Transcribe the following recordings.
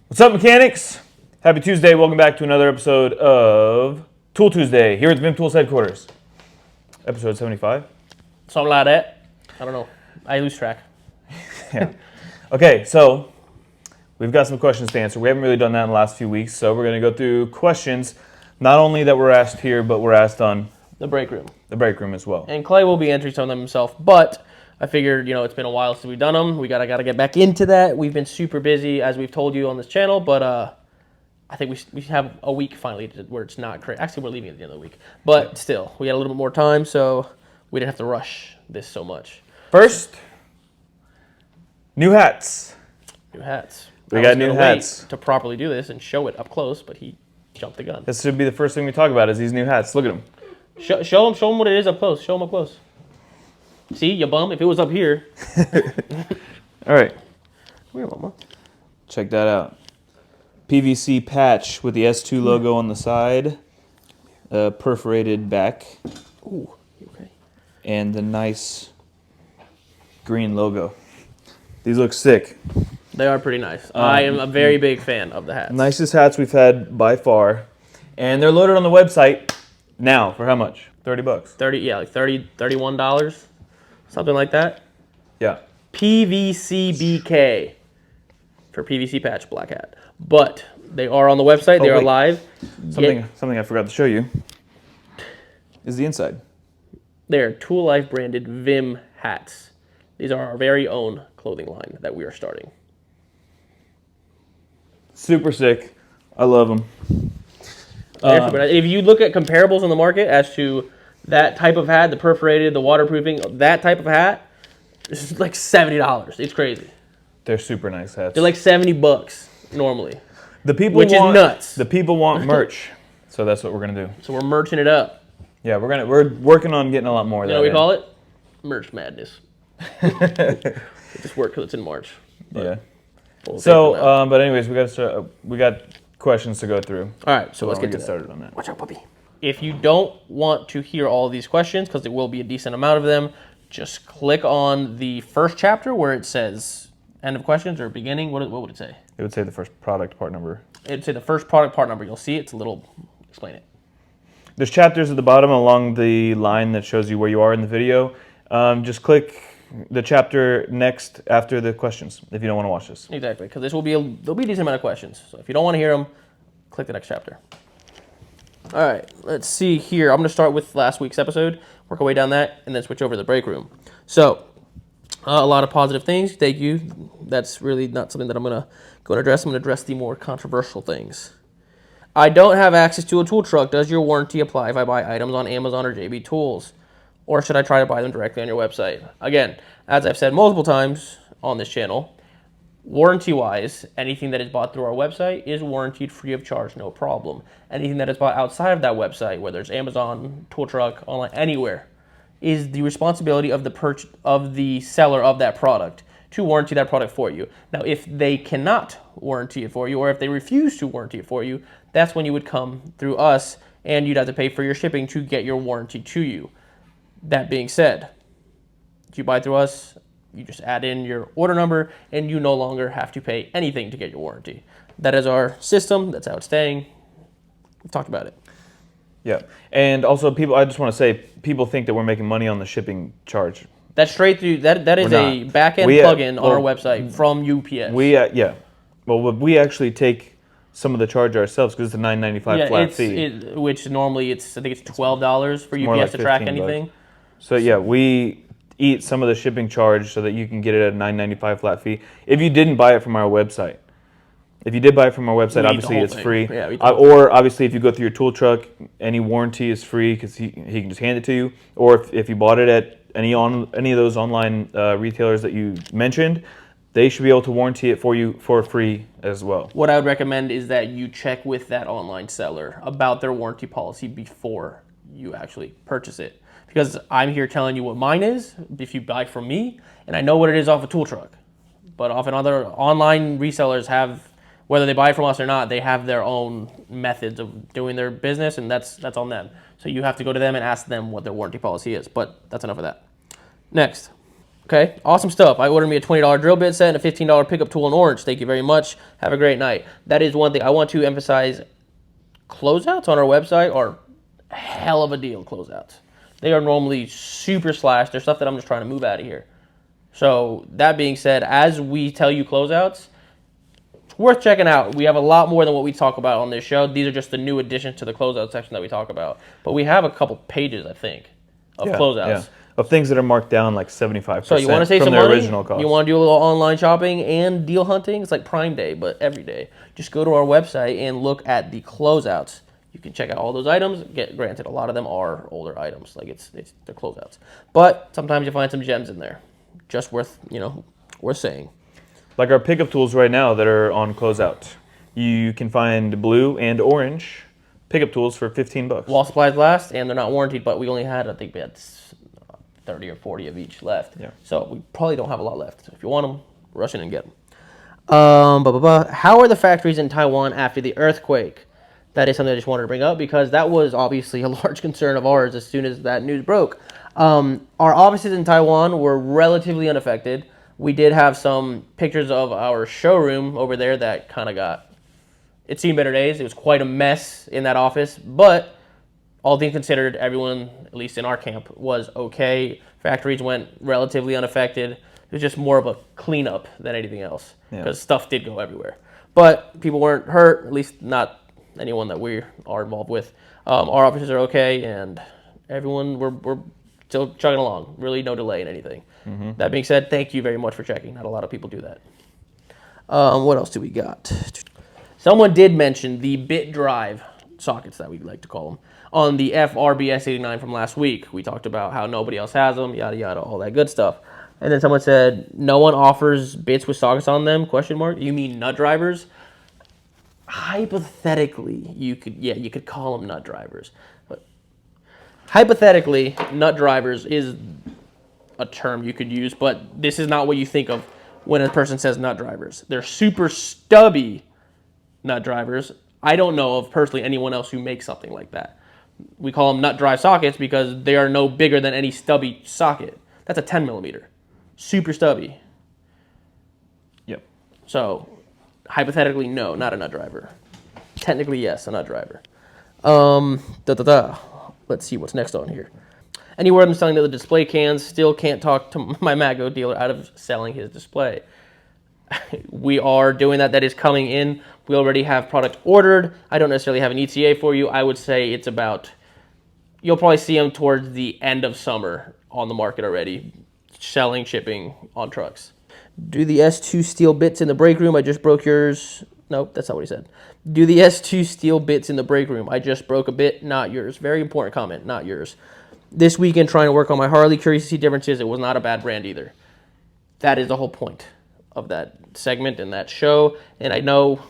What's up, mechanics? Happy Tuesday. Welcome back to another episode of Tool Tuesday here at the Vim Tools headquarters. Episode 75. Something like that. I don't know. I lose track. Yeah. Okay, so we've got some questions to answer. We haven't really done that in the last few weeks, so we're going to go through questions, not only that were asked here, but were asked on The break room. the break room as well. And Clay will be answering some of them himself, but I figured, it's been a while since we've done them. We gotta get back into that. We've been super busy, as we've told you on this channel, but I think we have a week finally where it's not crazy. Actually, we're leaving at the end of the week, but still, we had a little bit more time, so we didn't have to rush this so much. First, new hats. New hats. We got new hats. To properly do this and show it up close, but he jumped the gun. This should be the first thing we talk about is these new hats. Look at them. Show them what it is up close. Show them up close. See, you bum. If it was up here. All right. Come here, mama. Check that out. PVC patch with the S2 logo on the side, perforated back, Ooh, okay. and the nice green logo. These look sick. They are pretty nice. I am a very big fan of the hats. Nicest hats we've had by far. And they're loaded on the website now for how much? $30. 30, yeah, like $31, something like that. Yeah. PVCBK for PVC patch black hat. But they are on the website. They are wait. live. Something I forgot to show you is the inside. They're Tool Life branded Vim hats. These are our very own clothing line that we are starting. Super sick. I love them. If you look at comparables on the market as to that type of hat, the perforated, the waterproofing, that type of hat, this is like $70. It's crazy. They're super nice hats. They're like $70 normally. Which is nuts. The people want merch, so that's what we're gonna do. So we're merching it up. Yeah, we're working on getting a lot more of You that. know what we call it? Merch madness. It just worked because it's in March. Yeah. We'll So, take it now. but anyways, we got questions to go through. All right, so Why let's don't we get started on that. Watch out, puppy. If you don't want to hear all of these questions, because there will be a decent amount of them, just click on the first chapter where it says end of questions or beginning. What would it say? It would say the first product part number. It'd say the first product part number. You'll see it. It's a little, explain it. There's chapters at the bottom along the line that shows you where you are in the video. Just click the chapter next after the questions if you don't want to watch this. Exactly, because there'll be a decent amount of questions. So if you don't want to hear them, click the next chapter. All right, let's see here. I'm going to start with last week's episode, work our way down that, and then switch over to the break room. So, a lot of positive things. Thank you. That's really not something that I'm going to go and address. I'm going to address the more controversial things. I don't have access to a tool truck. Does your warranty apply if I buy items on Amazon or JB Tools? Or should I try to buy them directly on your website? Again, as I've said multiple times on this channel, warranty-wise, anything that is bought through our website is warranted free of charge, no problem. Anything that is bought outside of that website, whether it's Amazon, tool truck, online, anywhere, is the responsibility of the seller of that product to warranty that product for you. Now, if they cannot warranty it for you, or if they refuse to warranty it for you, that's when you would come through us, and you'd have to pay for your shipping to get your warranty to you. That being said, if you buy through us, you just add in your order number, and you no longer have to pay anything to get your warranty. That is our system. That's how it's staying. We've talked about it. Yeah, and also I just want to say, people think that we're making money on the shipping charge. That's straight through. That is a back-end plugin on our website from UPS. We actually take some of the charge ourselves because it's a $9.95 flat fee. Which normally I think it's $12 for UPS like to track $15. anything. So yeah, we eat some of the shipping charge so that you can get it at a $9.95 flat fee. If you didn't buy it from our website. If you did buy it from our website, obviously it's free. Yeah, or obviously if you go through your tool truck, any warranty is free because he can just hand it to you. Or if you bought it at any of those online retailers that you mentioned, they should be able to warranty it for you for free as well. What I would recommend is that you check with that online seller about their warranty policy before you actually purchase it. Because I'm here telling you what mine is if you buy from me, and I know what it is off a tool truck. But often other online resellers have, whether they buy from us or not, they have their own methods of doing their business, and that's on them. So you have to go to them and ask them what their warranty policy is. But that's enough of that. Next. Okay, awesome stuff. I ordered me a $20 drill bit set and a $15 pickup tool in orange. Thank you very much. Have a great night. That is one thing I want to emphasize. Closeouts on our website are a hell of a deal. Closeouts. They are normally super slashed. They're stuff that I'm just trying to move out of here. So that being said, as we tell you closeouts, it's worth checking out. We have a lot more than what we talk about on this show. These are just the new additions to the closeout section that we talk about. But we have a couple pages, I think, of closeouts. Yeah. Of things that are marked down like 75% So you want to save from some their money? original cost. You want to do a little online shopping and deal hunting? It's like Prime Day, but every day. Just go to our website and look at the closeouts. You can check out all those items. Granted, a lot of them are older items, like they're closeouts. But sometimes you find some gems in there, just worth saying. Like our pickup tools right now that are on closeout. You can find blue and orange pickup tools for $15. While supplies last, and they're not warranted, but we only had, I think we had 30 or 40 of each left. Yeah. So we probably don't have a lot left. So if you want them, rush in and get them. How are the factories in Taiwan after the earthquake? That is something I just wanted to bring up because that was obviously a large concern of ours as soon as that news broke. Our offices in Taiwan were relatively unaffected. We did have some pictures of our showroom over there that kind of it's seen better days. It was quite a mess in that office, but all things considered, everyone, at least in our camp, was okay. Factories went relatively unaffected. It was just more of a cleanup than anything else because stuff did go everywhere. But people weren't hurt, at least not anyone that we are involved with. Our officers are okay, and everyone, we're still chugging along. Really no delay in anything. Mm-hmm. That being said, thank you very much for checking. Not a lot of people do that. What else do we got? Someone did mention the bit drive sockets that we like to call them on the FRBS89 from last week. We talked about how nobody else has them, yada yada, all that good stuff. And then someone said no one offers bits with sockets on them? ? You mean nut drivers? Hypothetically, you could call them nut drivers. But hypothetically, nut drivers is a term you could use, but this is not what you think of when a person says nut drivers. They're super stubby nut drivers. I don't know of personally anyone else who makes something like that. We call them nut drive sockets because they are no bigger than any stubby socket. That's a 10 millimeter. Super stubby. Yep. So, hypothetically, no, not a nut driver. Technically, yes, a nut driver. Let's see what's next on here. Anywhere I'm selling the display cans, still can't talk to my Matco dealer out of selling his display. We are doing that. That is coming in. We already have product ordered. I don't necessarily have an ETA for you. I would say it's about, you'll probably see them towards the end of summer on the market already, selling, shipping on trucks. Do the S2 steel bits in the break room. I just broke yours. Nope, that's not what he said. Do the S2 steel bits in the break room. I just broke a bit, not yours. Very important comment, not yours. This weekend trying to work on my Harley. Curious to see differences. It was not a bad brand either. That is the whole point of that segment and that show. And I know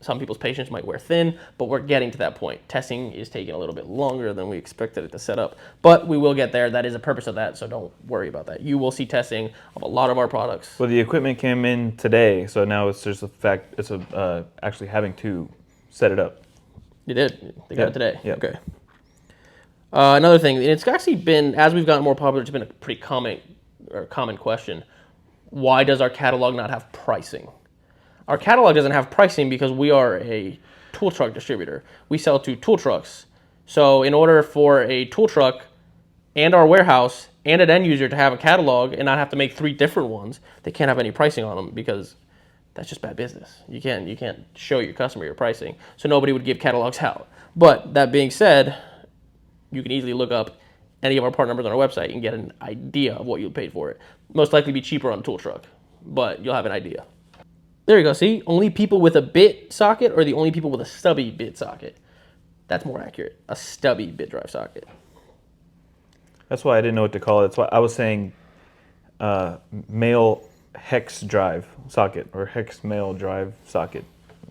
some people's patience might wear thin, but we're getting to that point. Testing is taking a little bit longer than we expected it to set up, but we will get there. That is the purpose of that, so don't worry about that. You will see testing of a lot of our products. Well, the equipment came in today, so now it's just actually having to set it up. You did? They got it today? Yeah. Okay. Another thing, and it's actually been, as we've gotten more popular, it's been a pretty common question. Why does our catalog not have pricing? Our catalog doesn't have pricing because we are a tool truck distributor. We sell to tool trucks. So in order for a tool truck and our warehouse and an end user to have a catalog and not have to make 3 different ones, they can't have any pricing on them because that's just bad business. You can't show your customer your pricing. So nobody would give catalogs out. But that being said, you can easily look up any of our part numbers on our website and get an idea of what you paid for it. Most likely be cheaper on a tool truck, but you'll have an idea. There you go, see? Only people with a bit socket or the only people with a stubby bit socket? That's more accurate. A stubby bit drive socket. That's why I didn't know what to call it. That's why I was saying male hex drive socket or hex male drive socket.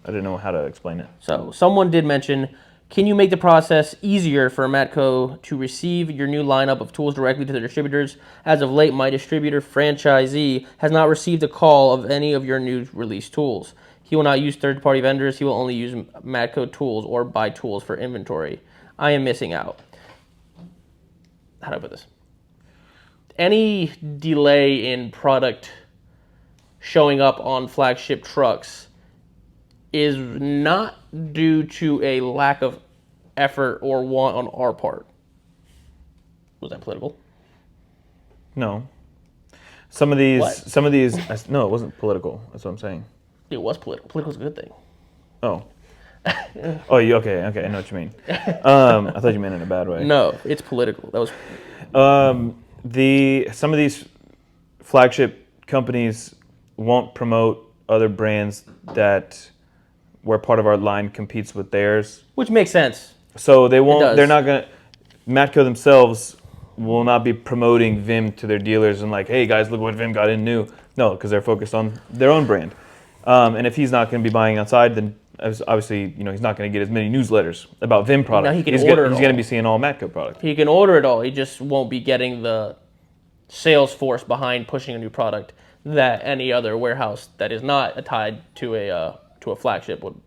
I didn't know how to explain it. So someone did mention, can you make the process easier for Matco to receive your new lineup of tools directly to the distributors? As of late, my distributor franchisee has not received a call of any of your new release tools. He will not use third-party vendors. He will only use Matco tools or buy tools for inventory. I am missing out. How do I put this? any delay in product showing up on flagship trucks is not due to a lack of effort or want on our part. Was that political? No. Some of these. No, it wasn't political. That's what I'm saying. It was political. Political is a good thing. Oh. Oh, okay. I know what you mean. I thought you meant in a bad way. No, it's political. That was Some of these flagship companies won't promote other brands that where part of our line competes with theirs. which makes sense. So they won't. does. They're not gonna. Matco themselves will not be promoting Vim to their dealers and like, hey guys, look what Vim got in new. No, because they're focused on their own brand. And if he's not going to be buying outside, then obviously he's not going to get as many newsletters about Vim products. No, he can he's order it He's going all. to be seeing all Matco products. He can order it all. He just won't be getting the sales force behind pushing a new product that any other warehouse that is not tied to a flagship would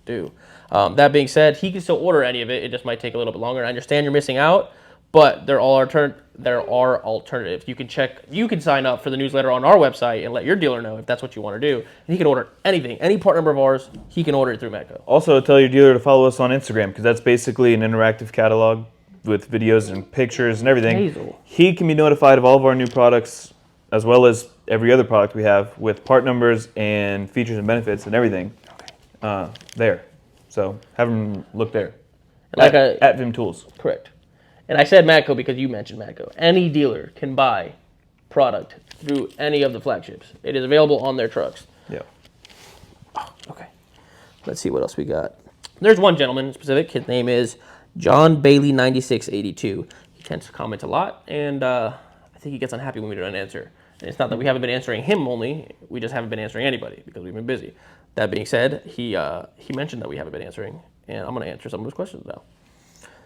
do. That being said, he can still order any of it. It just might take a little bit longer. I understand you're missing out, but there are alternatives. You can sign up for the newsletter on our website and let your dealer know if that's what you want to do. And he can order anything, any part number of ours. He can order it through Matco. Also, tell your dealer to follow us on Instagram because that's basically an interactive catalog with videos and pictures and everything. Hazel. He can be notified of all of our new products as well as every other product we have with part numbers and features and benefits and everything there. So have him look there. At Vim Tools. Correct. And I said Matco because you mentioned Matco. Any dealer can buy product through any of the flagships. It is available on their trucks. Yeah. Okay. Let's see what else we got. There's one gentleman in specific. His name is John Bailey 9682. He tends to comment a lot, and I think he gets unhappy when we don't answer. And it's not that we haven't been answering him only. We just haven't been answering anybody because we've been busy. That being said, he mentioned that we haven't been answering, and I'm going to answer some of his questions now.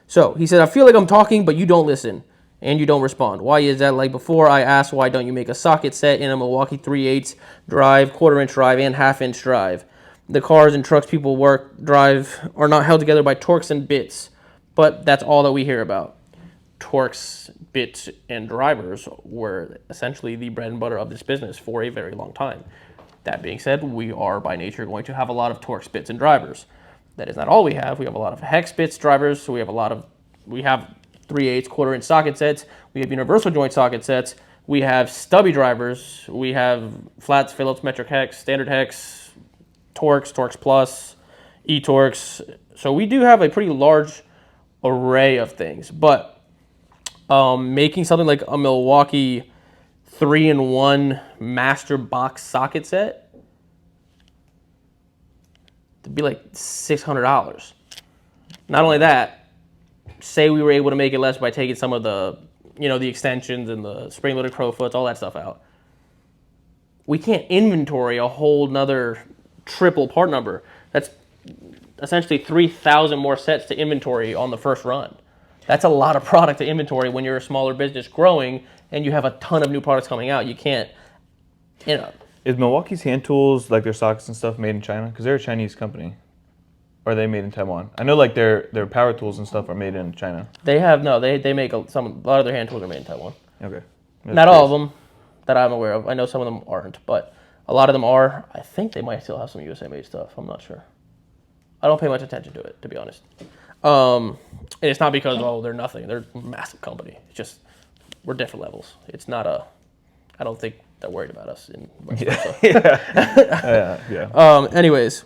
So he said, I feel like I'm talking, but you don't listen, and you don't respond. Why is that? Like before, I asked, why don't you make a socket set in a Milwaukee 3/8 drive, quarter-inch drive, and half-inch drive? The cars and trucks people drive are not held together by Torx and bits, but that's all that we hear about. Torx, bits, and drivers were essentially the bread and butter of this business for a very long time. That being said, we are by nature going to have a lot of Torx, bits, and drivers. That is not all we have. We have a lot of hex bits drivers. So we have 3/8 quarter-inch socket sets. We have universal joint socket sets. We have stubby drivers. We have flats, Phillips, metric hex, standard hex, Torx, Torx Plus, E-Torx. So we do have a pretty large array of things. But making something like a Milwaukee 3-in-1 master box socket set, it'd be like $600. Not only that, say we were able to make it less by taking some of the, the extensions and the spring-loaded crowfoots, all that stuff out. We can't inventory a whole nother triple part number. That's essentially 3,000 more sets to inventory on the first run. That's a lot of product to inventory when you're a smaller business growing and you have a ton of new products coming out. You can't, Is Milwaukee's hand tools, like their sockets and stuff, made in China? Because they're a Chinese company. Or are they made in Taiwan? I know like their power tools and stuff are made in China. They make a lot of their hand tools are made in Taiwan. Okay. Not all of them that I'm aware of. I know some of them aren't, but a lot of them are. I think they might still have some USA made stuff. I'm not sure. I don't pay much attention to it, to be honest. And it's not because, they're nothing. They're a massive company. It's just, we're different levels. It's not I don't think they're worried about us. Anyways,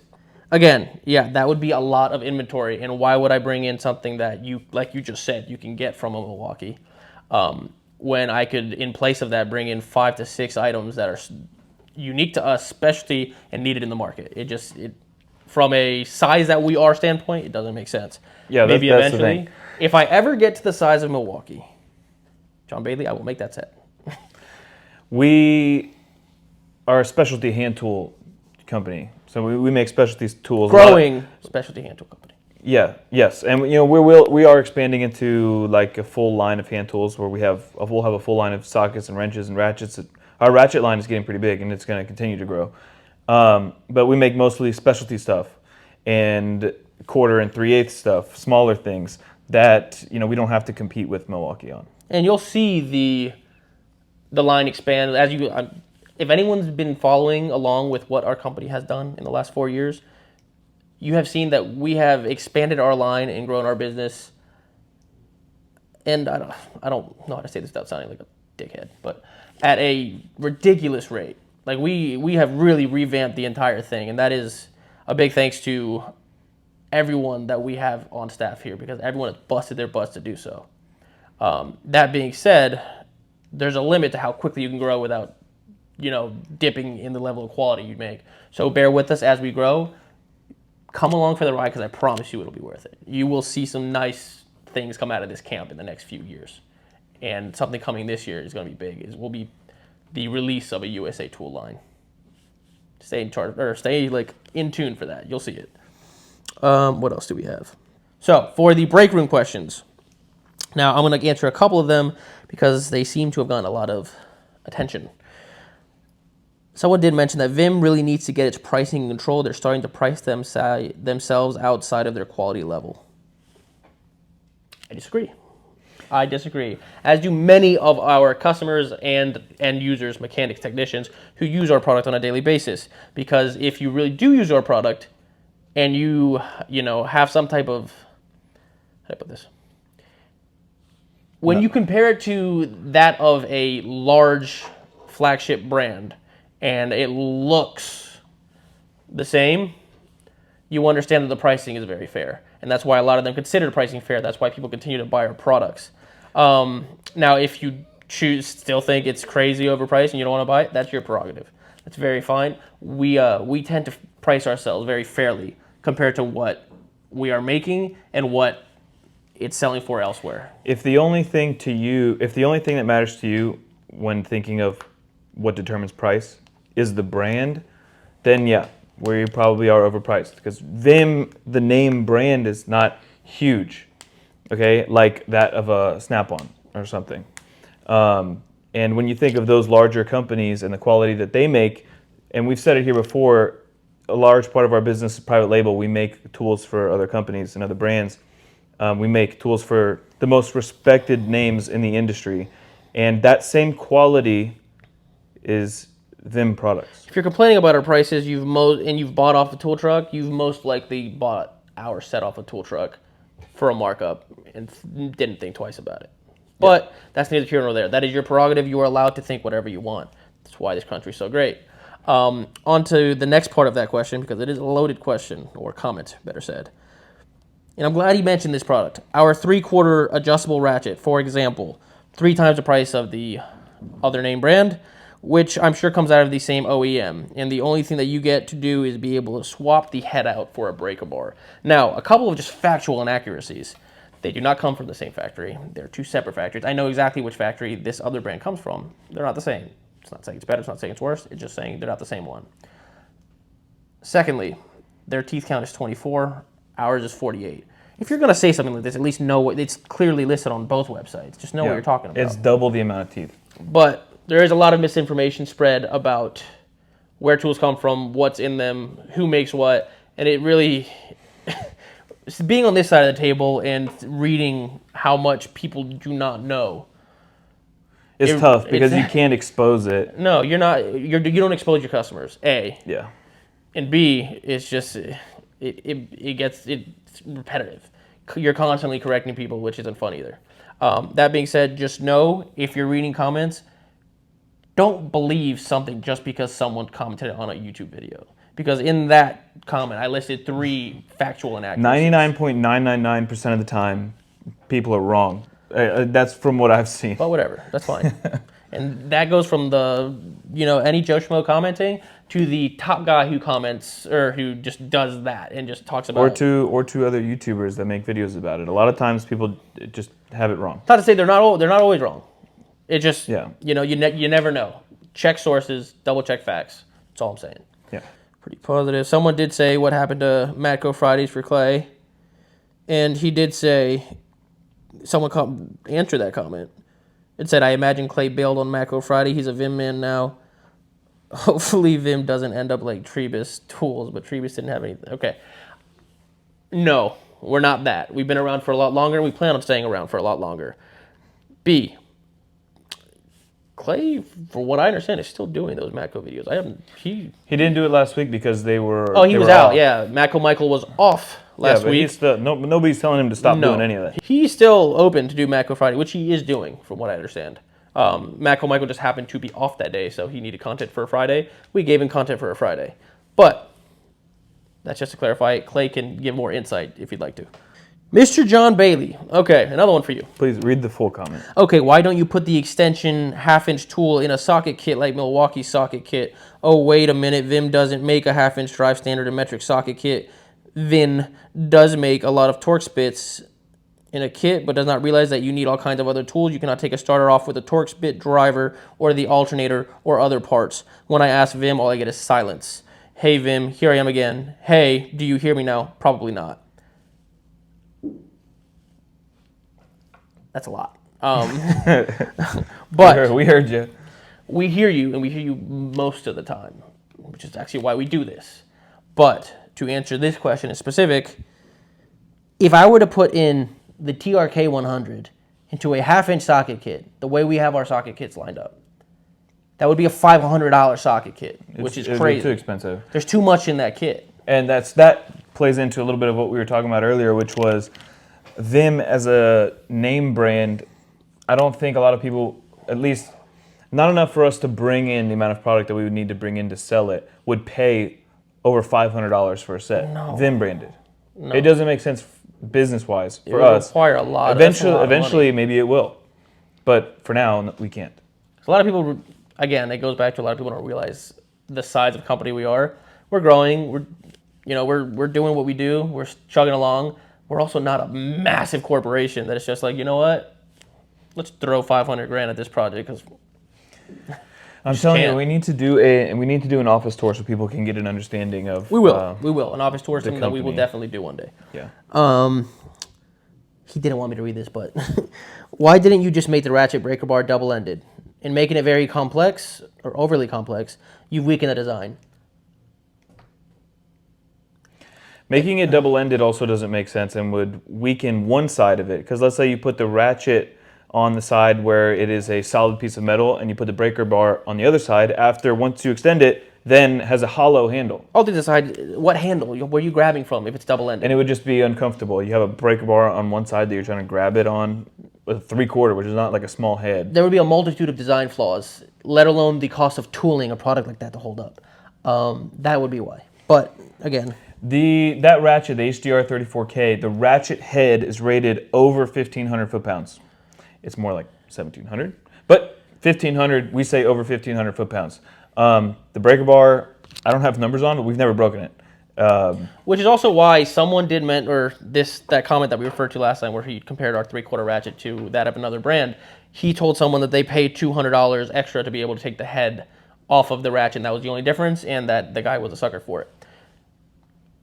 again, that would be a lot of inventory. And why would I bring in something that like you just said, you can get from a Milwaukee, when I could, in place of that, bring in 5 to 6 items that are unique to us, specialty, and needed in the market. It from a size that we are standpoint, it doesn't make sense. Yeah, maybe that's eventually, the thing. If I ever get to the size of Milwaukee, John Bailey, I will make that set. We are a specialty hand tool company, so we make specialty tools. Growing specialty hand tool company. Yeah, yes, and we are expanding into like a full line of hand tools where we'll have a full line of sockets and wrenches and ratchets. Our ratchet line is getting pretty big, and it's going to continue to grow. But we make mostly specialty stuff and quarter and 3/8 stuff, smaller things that we don't have to compete with Milwaukee on. And you'll see the line expand as you. If anyone's been following along with what our company has done in the last 4 years, you have seen that we have expanded our line and grown our business. And I don't know how to say this without sounding like a dickhead, but at a ridiculous rate. Like we have really revamped the entire thing, and that is a big thanks to everyone that we have on staff here because everyone has busted their butts to do so. That being said, there's a limit to how quickly you can grow without, dipping in the level of quality you make. So bear with us as we grow. Come along for the ride because I promise you it'll be worth it. You will see some nice things come out of this camp in the next few years. And something coming this year is going to be big. Will be the release of a USA tool line. Stay in charge or stay in tune for that. You'll see it. What else do we have? So for the break room questions. Now I'm going to answer a couple of them because they seem to have gotten a lot of attention. Someone did mention that Vim really needs to get its pricing in control. They're starting to price themselves outside of their quality level. I disagree. As do many of our customers and end users, mechanics, technicians who use our product on a daily basis. Because if you really do use our product and you have some type of, how do I put this? When you compare it to that of a large flagship brand and it looks the same, you understand that the pricing is very fair. And that's why a lot of them consider pricing fair. That's why people continue to buy our products. Now, if you still think it's crazy overpriced and you don't want to buy it, that's your prerogative. That's very fine. We tend to price ourselves very fairly compared to what we are making and what it's selling for elsewhere. If the only thing that matters to you when thinking of what determines price is the brand, then yeah, we probably are overpriced because Vim, the name brand, is not huge, okay, like that of a Snap-on or something. And when you think of those larger companies and the quality that they make, and we've said it here before, a large part of our business is private label. We make tools for other companies and other brands. We make tools for the most respected names in the industry, and that same quality is Vim products. If you're complaining about our prices, you've bought off a tool truck, you've most likely bought our set off a tool truck for a markup and didn't think twice about it. But that's neither here nor there. That is your prerogative. You are allowed to think whatever you want. That's why this country's so great. On to the next part of that question, because it is a loaded question, or comment, better said. And I'm glad he mentioned this product. Our 3/4 adjustable ratchet, for example, 3 times the price of the other name brand, which I'm sure comes out of the same OEM. And the only thing that you get to do is be able to swap the head out for a breaker bar. Now, a couple of just factual inaccuracies. They do not come from the same factory. They're 2 separate factories. I know exactly which factory this other brand comes from. They're not the same. It's not saying it's better. It's not saying it's worse. It's just saying they're not the same one. Secondly, their teeth count is 24. Ours is 48. If you're going to say something like this, at least know it's clearly listed on both websites. Just know what you're talking about. It's double the amount of teeth. But there is a lot of misinformation spread about where tools come from, what's in them, who makes what, and it really... being on this side of the table and reading how much people do not know... It's tough because you can't expose it. No, you're not. You don't expose your customers, A. Yeah. And B, it's just... It's repetitive. You're constantly correcting people, which isn't fun either. That being said, just know if you're reading comments, don't believe something just because someone commented on a YouTube video. Because in that comment, I listed 3 factual inaccuracies. 99.999% of the time, people are wrong. That's from what I've seen. But whatever, that's fine. And that goes from the, any Joe Schmo commenting to the top guy who comments or who just does that and just talks about it. Or to other YouTubers that make videos about it. A lot of times people just have it wrong. Not to say they're not always wrong. It just, yeah. You never know. Check sources, double check facts. That's all I'm saying. Yeah. Pretty positive. Someone did say what happened to Matco Fridays for Clay. And he did say, someone answered that comment. It said, I imagine Clay bailed on Matco Friday. He's a Vim man now. Hopefully Vim doesn't end up like Trebus Tools, but Trebus didn't have anything. Okay. No, we're not that. We've been around for a lot longer, and we plan on staying around for a lot longer. B, Clay, for what I understand, is still doing those Matco videos. I haven't. He didn't do it last week because they were. Oh, he they was were out. off. Yeah, Matco Michael was off Yeah, last but week. he's still nobody's telling him to stop doing any of that. He's still open to do Matco Friday, which he is doing, from what I understand. Matco Michael just happened to be off that day, so he needed content for a Friday. We gave him content for a Friday. But that's just to clarify. Clay can give more insight if you'd like to. Mr. John Bailey. Okay, another one for you. Please read the full comment. Okay, why don't you put the extension half-inch tool in a socket kit like Milwaukee's socket kit? Oh, wait a minute. Vim doesn't make a half-inch drive standard and metric socket kit. Vin does make a lot of Torx bits in a kit, but does not realize that you need all kinds of other tools. You cannot take a starter off with a Torx bit driver or the alternator or other parts. When I ask Vim, all I get is silence. Hey, Vim, here I am again. Hey, do you hear me now? Probably not. That's a lot. But we heard you. we hear you, and we hear you most of the time, which is actually why we do this. But to answer this question in specific, if I were to put in the TRK 100 into a half-inch socket kit, the way we have our socket kits lined up, that would be a $500 socket kit, which is crazy. Too expensive. There's too much in that kit. And that plays into a little bit of what we were talking about earlier, which was Vim as a name brand. I don't think a lot of people, at least not enough for us to bring in the amount of product that we would need to bring in to sell it, would pay over $500 for a set. No. Vim branded. No. It doesn't make sense business-wise for It would us. require a lot. Eventually, maybe it will. But for now, we can't. A lot of people, again, it goes back to a lot of people don't realize the size of company we are. We're growing. We're doing what we do. We're chugging along. We're also not a massive corporation that it's just like, you know what? Let's throw $500,000 at this project because I'm telling you, we need to do an office tour so people can get an understanding of. We will. An office tour is something that we will company. definitely do one day. Yeah. He didn't want me to read this, but why didn't you just make the ratchet breaker bar double-ended? In making it very complex or overly complex, you've weakened the design. Making it double-ended also doesn't make sense and would weaken one side of it. Because let's say you put the ratchet on the side where it is a solid piece of metal, and you put the breaker bar on the other side. Once you extend it, then has a hollow handle. I'll decide what handle. Where are you grabbing from if it's double-ended? And it would just be uncomfortable. You have a breaker bar on one side that you're trying to grab it on with a 3/4, which is not like a small head. There would be a multitude of design flaws, let alone the cost of tooling a product like that to hold up. That would be why. But again, that ratchet, the HDR 34K, the ratchet head is rated over 1,500 foot-pounds. It's more like 1,700, but 1,500. We say over 1,500 foot-pounds. The breaker bar, I don't have numbers on, but we've never broken it. Which is also why someone did that comment that we referred to last time, where he compared our 3/4 ratchet to that of another brand. He told someone that they paid $200 extra to be able to take the head off of the ratchet, and that was the only difference, and that the guy was a sucker for it.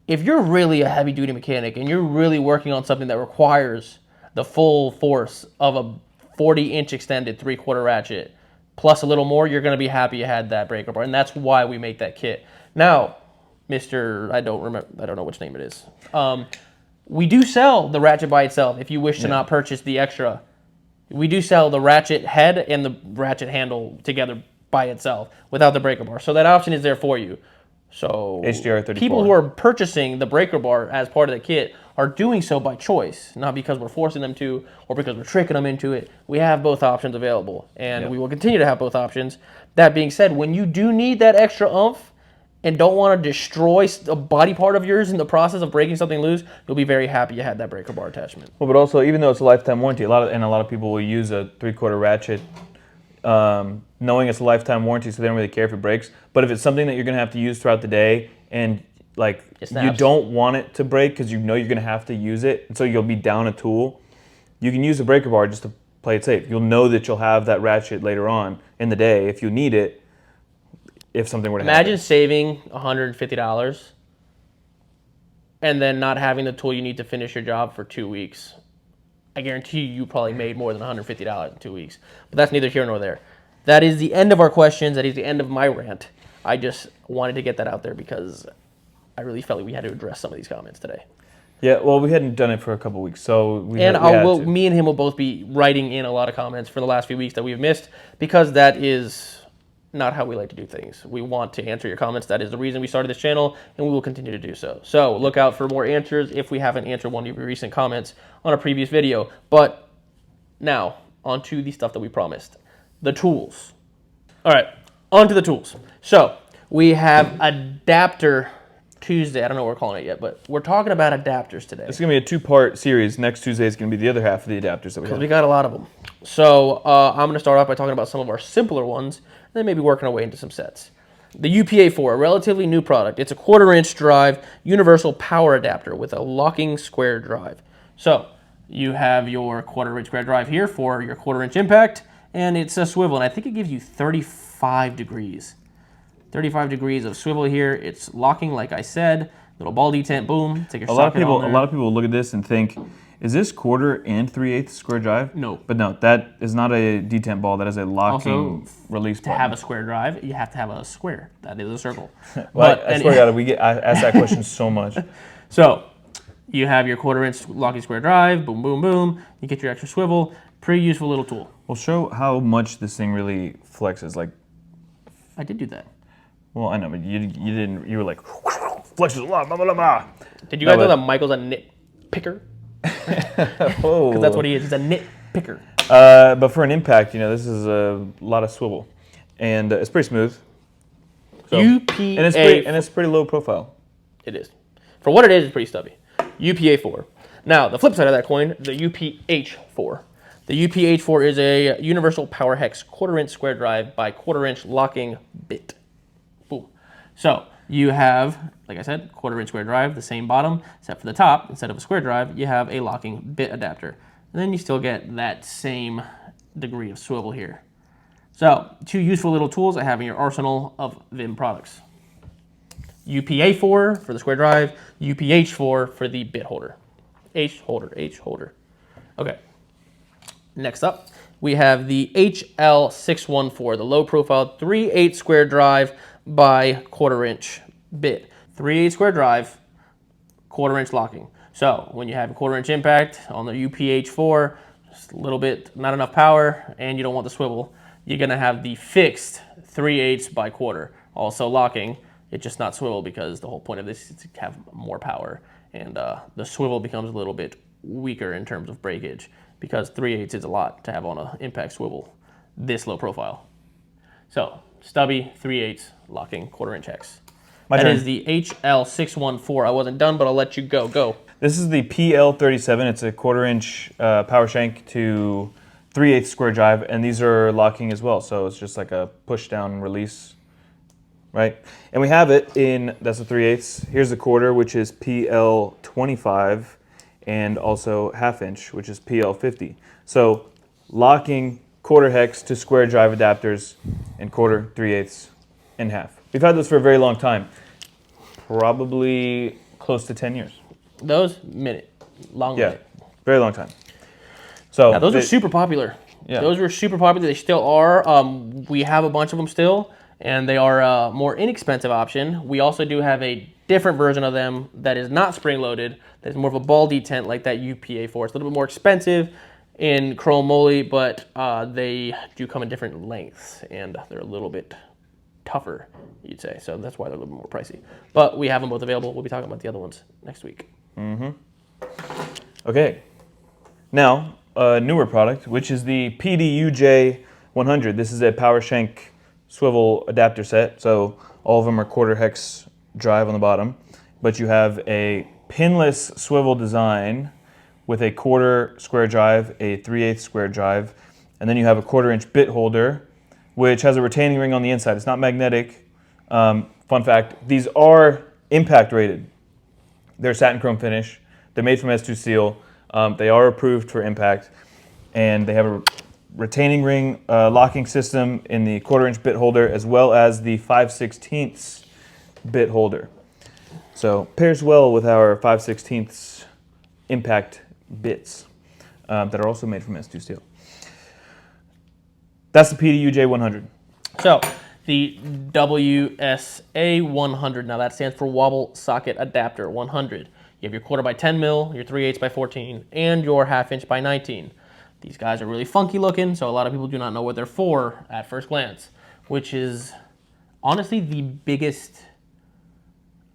If you're really a heavy-duty mechanic and you're really working on something that requires the full force of a 40-inch extended 3/4 ratchet, plus a little more, you're going to be happy you had that breaker bar, and that's why we make that kit. Now, Mr. I don't know which name it is. We do sell the ratchet by itself if you wish to not purchase the extra. We do sell the ratchet head and the ratchet handle together by itself without the breaker bar. So that option is there for you. So HDR 34. people who are purchasing the breaker bar as part of the kit are doing so by choice, not because we're forcing them to or because we're tricking them into it. We have both options available, and we will continue to have both options. That being said, when you do need that extra oomph and don't want to destroy a body part of yours in the process of breaking something loose, you'll be very happy you had that breaker bar attachment. Well, but also, even though it's a lifetime warranty, a lot of people will use a 3/4 ratchet knowing it's a lifetime warranty, so they don't really care if it breaks. But if it's something that you're going to have to use throughout the day, and like you don't want it to break because you know you're going to have to use it, and so you'll be down a tool, you can use the breaker bar just to play it safe. You'll know that you'll have that ratchet later on in the day if you need it, if something were to happen. Imagine saving $150 and then not having the tool you need to finish your job for 2 weeks. I guarantee you probably made more than $150 in 2 weeks. But that's neither here nor there. That is the end of our questions. That is the end of my rant. I just wanted to get that out there because I really felt like we had to address some of these comments today. Yeah, well, we hadn't done it for a couple weeks, so And we had to. me and him will both be writing in a lot of comments for the last few weeks that we've missed because that is not how we like to do things. We want to answer your comments. That is the reason we started this channel, and we will continue to do so. So look out for more answers if we haven't answered one of your recent comments on a previous video. But now, on to the stuff that we promised. The tools. All right, on to the tools. So we have Adapter Tuesday. I don't know what we're calling it yet, but we're talking about adapters today. It's going to be a two-part series. Next Tuesday is going to be the other half of the adapters that we have. We got a lot of them. So I'm going to start off by talking about some of our simpler ones, and then maybe working our way into some sets. The UPA4, a relatively new product. It's a 1/4-inch drive, universal power adapter with a locking square drive. So you have your 1/4-inch square drive here for your 1/4-inch impact, and it's a swivel, and I think it gives you 35 degrees. 35 degrees of swivel here. It's locking, like I said. Little ball detent, boom. Take your socket on there. A lot of people look at this and think, is this 1/4 and 3/8 square drive? No. But no, that is not a detent ball. That is a locking release ball. To have a square drive, you have to have a square. That is a circle. Well, I swear to God, we get asked that question so much. So you have your 1/4-inch locking square drive, boom, boom, boom. You get your extra swivel. Pretty useful little tool. Well, show how much this thing really flexes. Like, I did do that. well, I know, but you didn't. You were like flexes a lot. Blah blah blah. Did you guys know that Michael's a nit picker? Oh, Because that's what he is. He's a nit picker. But for an impact, this is a lot of swivel, and it's pretty smooth. So, UPA. and it's pretty low profile. It is. For what it is, it's pretty stubby. UPA4. Now, the flip side of that coin, the UPH4. The UPH4 is a universal power hex 1/4-inch square drive by 1/4-inch locking bit. Boom. So you have, like I said, 1/4-inch square drive, the same bottom, except for the top. Instead of a square drive, you have a locking bit adapter. And then you still get that same degree of swivel here. So, two useful little tools I have in your arsenal of Vim products. UPA4 for the square drive, UPH4 for the bit holder. H holder. Okay. Next up, we have the HL614, the low profile 3/8 square drive by 1/4-inch bit. 3/8 square drive, 1/4-inch locking. So when you have a 1/4-inch impact on the UPH4, just a little bit, not enough power, and you don't want the swivel, you're gonna have the fixed 3/8 by 1/4. Also locking, it's just not swivel because the whole point of this is to have more power, and the swivel becomes a little bit weaker in terms of breakage because 3/8 is a lot to have on an impact swivel this low profile. So stubby 3/8 locking 1/4-inch hex. That is the HL614. I wasn't done, but I'll let you go. Go. This is the PL37. It's a 1/4-inch power shank to 3/8 square drive, and these are locking as well. So it's just like a push down release, right? And we have it in, that's the 3/8. Here's the 1/4, which is PL25, and also 1/2 inch, which is PL50. So locking 1/4 hex to square drive adapters and 1/4, 3/8, and 1/2. We've had those for a very long time, probably close to 10 years. Those long minute. Very long time. So yeah, those are super popular. Yeah. Those were super popular. They still are. We have a bunch of them still, and they are a more inexpensive option. We also do have a different version of them that is not spring-loaded, that is more of a ball detent like that UPA4. It's a little bit more expensive in chrome moly, but they do come in different lengths, and they're a little bit tougher, you'd say. So that's why they're a little bit more pricey. But we have them both available. We'll be talking about the other ones next week. Okay. Now, a newer product, which is the PDUJ100. This is a power shank swivel adapter set. So all of them are 1/4 hex drive on the bottom, but you have a pinless swivel design with a 1/4 square drive, a 3/8 square drive, and then you have a 1/4-inch bit holder, which has a retaining ring on the inside. It's not magnetic. Fun fact, these are impact rated. They're satin chrome finish. They're made from S2 steel. They are approved for impact, and they have a retaining ring locking system in the 1/4-inch bit holder, as well as the 5/16 bit holder. So pairs well with our 5/16 impact bits that are also made from S2 steel. That's the PDUJ100. So the WSA100, now that stands for Wobble Socket Adapter 100. You have your 1/4 by 10 mil, your 3/8 by 14, and your 1/2 inch by 19. These guys are really funky looking, so a lot of people do not know what they're for at first glance, which is honestly the biggest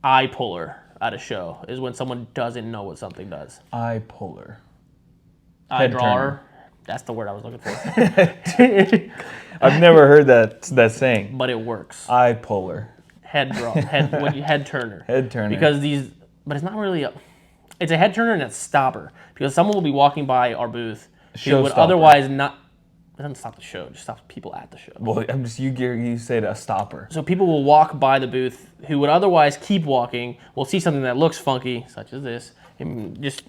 eye puller at a show is when someone doesn't know what something does. Eye puller. Eye Head drawer. turner. That's the word I was looking for. I've never heard that saying. But it works. Eye puller. Head turner. Head turner. But it's not really it's a head turner and a stopper because someone will be walking by our booth who would Showstopper. otherwise not. It doesn't stop the show; it just stops people at the show. Well, you said a stopper. So people will walk by the booth who would otherwise keep walking. Will see something that looks funky, such as this, and just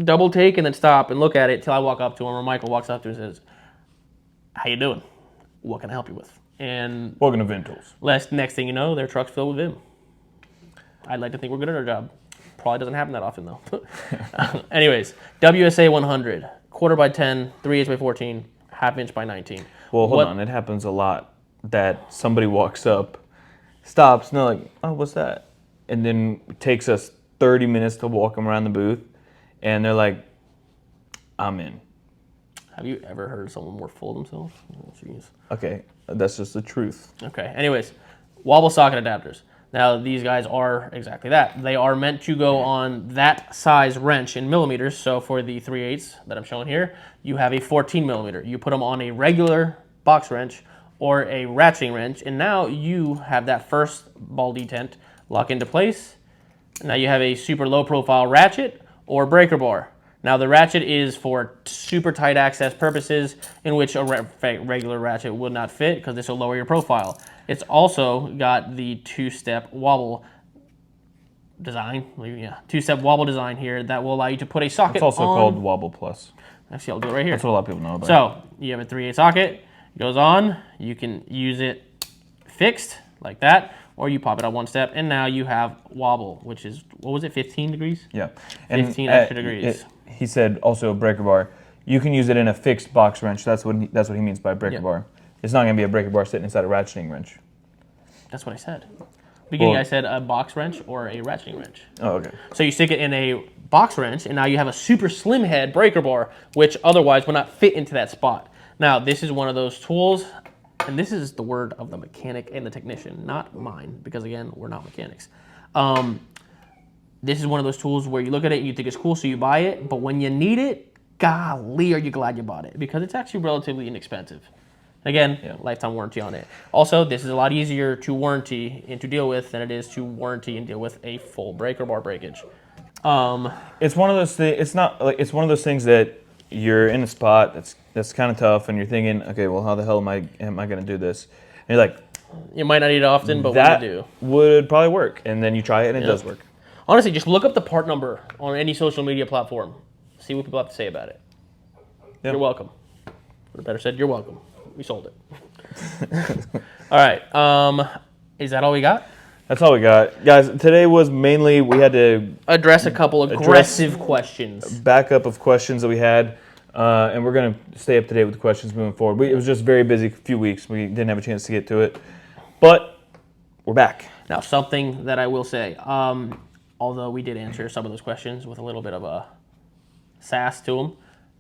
double take and then stop and look at it till I walk up to him or Michael walks up to him and says, "How you doing? What can I help you with?" And Welcome to Ventals. next thing you know, their truck's filled with Vim. I'd like to think we're good at our job. Probably doesn't happen that often, though. Anyways, WSA 100, 1/4 by 10, 3/8 by 14, 1/2 inch by 19. Well, hold on. It happens a lot that somebody walks up, stops, and they're like, oh, what's that? And then it takes us 30 minutes to walk them around the booth, and they're like, I'm in. Have you ever heard someone more full of themselves? Oh, jeez. Okay, that's just the truth. Okay, anyways, wobble socket adapters. Now, these guys are exactly that. They are meant to go on that size wrench in millimeters. So for the 3/8 that I'm showing here, you have a 14 millimeter. You put them on a regular box wrench or a ratcheting wrench, and now you have that first ball detent lock into place. Now you have a super low profile ratchet or breaker bar. Now the ratchet is for super tight access purposes in which a regular ratchet would not fit because this will lower your profile. It's also got the two-step wobble design. Yeah, two-step wobble design here that will allow you to put a socket It's also on. called Wobble Plus. Actually, I'll do it right here. That's what a lot of people know about. So you have a 3/8 socket, it goes on. You can use it fixed like that, or you pop it on one step, and now you have wobble, which is, what was it, 15 degrees? Yeah. And 15 extra degrees. He said also breaker bar. You can use it in a fixed box wrench. That's what he means by breaker Yep. bar. It's not going to be a breaker bar sitting inside a ratcheting wrench. That's what I said. Beginning, Well- I said a box wrench or a ratcheting wrench. Oh, okay. So you stick it in a box wrench, and now you have a super slim head breaker bar, which otherwise would not fit into that spot. Now, this is one of those tools, and this is the word of the mechanic and the technician, not mine, because again, we're not mechanics. This is one of those tools where you look at it and you think it's cool, so you buy it, but when you need it, golly, are you glad you bought it, because it's actually relatively inexpensive. Again, lifetime warranty on it. Also, this is a lot easier to warranty and to deal with than it is to warranty and deal with a full breaker bar breakage. It's one of those things. It's not like it's one of those things that you're in a spot that's kind of tough, and you're thinking, okay, well, how the hell am I going to do this? And you're like, You might not need it often, but that when you do. would probably work, and then you try it, and it does work. Honestly, just look up the part number on any social media platform. See what people have to say about it. Yeah. You're welcome. Or better said, you're welcome. We sold it. All right. Is that all we got? That's all we got, guys. Today was mainly we had to Address a couple aggressive questions. backup of questions that we had, and we're gonna stay up to date with the questions moving forward. It was just a very busy few weeks. We didn't have a chance to get to it, but we're back. Now, something that I will say, although we did answer some of those questions with a little bit of a sass to them,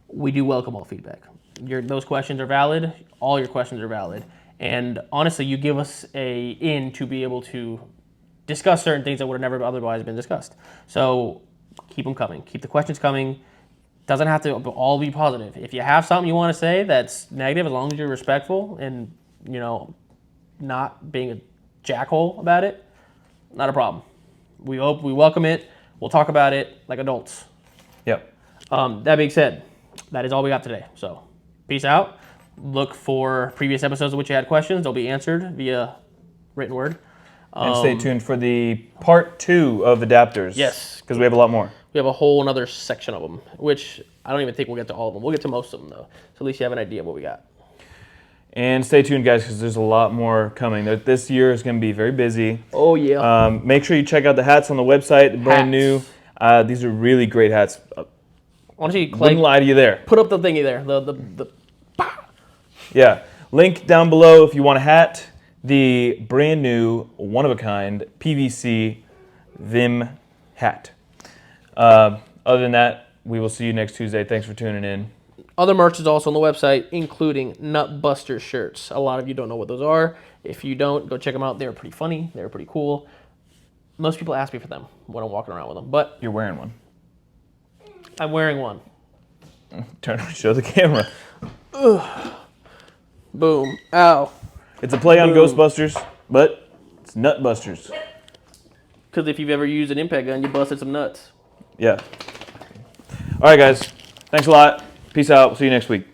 we do welcome all feedback. Those questions are valid. All your questions are valid. And honestly, you give us a in to be able to discuss certain things that would have never otherwise been discussed. So keep them coming. Keep the questions coming. Doesn't have to all be positive. If you have something you want to say that's negative, as long as you're respectful and, not being a jackhole about it, not a problem. We welcome it. We'll talk about it like adults. Yep. That being said, that is all we got today. So peace out. Look for previous episodes in which you had questions. They'll be answered via written word. And stay tuned for the part 2 of adapters. Yes. Because we have a lot more. We have a whole another section of them, which I don't even think we'll get to all of them. We'll get to most of them, though. So at least you have an idea of what we got. And stay tuned, guys, because there's a lot more coming. This year is going to be very busy. Oh, yeah. Make sure you check out the hats on the website. Brand new. These are really great hats. Honestly, Wouldn't lie to you there. put up the thingy there. Yeah. Link down below if you want a hat. The brand new, one-of-a-kind PVC Vim hat. Other than that, we will see you next Tuesday. Thanks for tuning in. Other merch is also on the website, including Nutbuster shirts. A lot of you don't know what those are. If you don't, go check them out. They're pretty funny. They're pretty cool. Most people ask me for them when I'm walking around with them, but You're wearing one. I'm wearing one. Show the camera. Boom. Ow. It's a play on Boom. Ghostbusters, but it's Nutbusters. Because if you've ever used an impact gun, you busted some nuts. Yeah. All right, guys. Thanks a lot. Peace out. See you next week.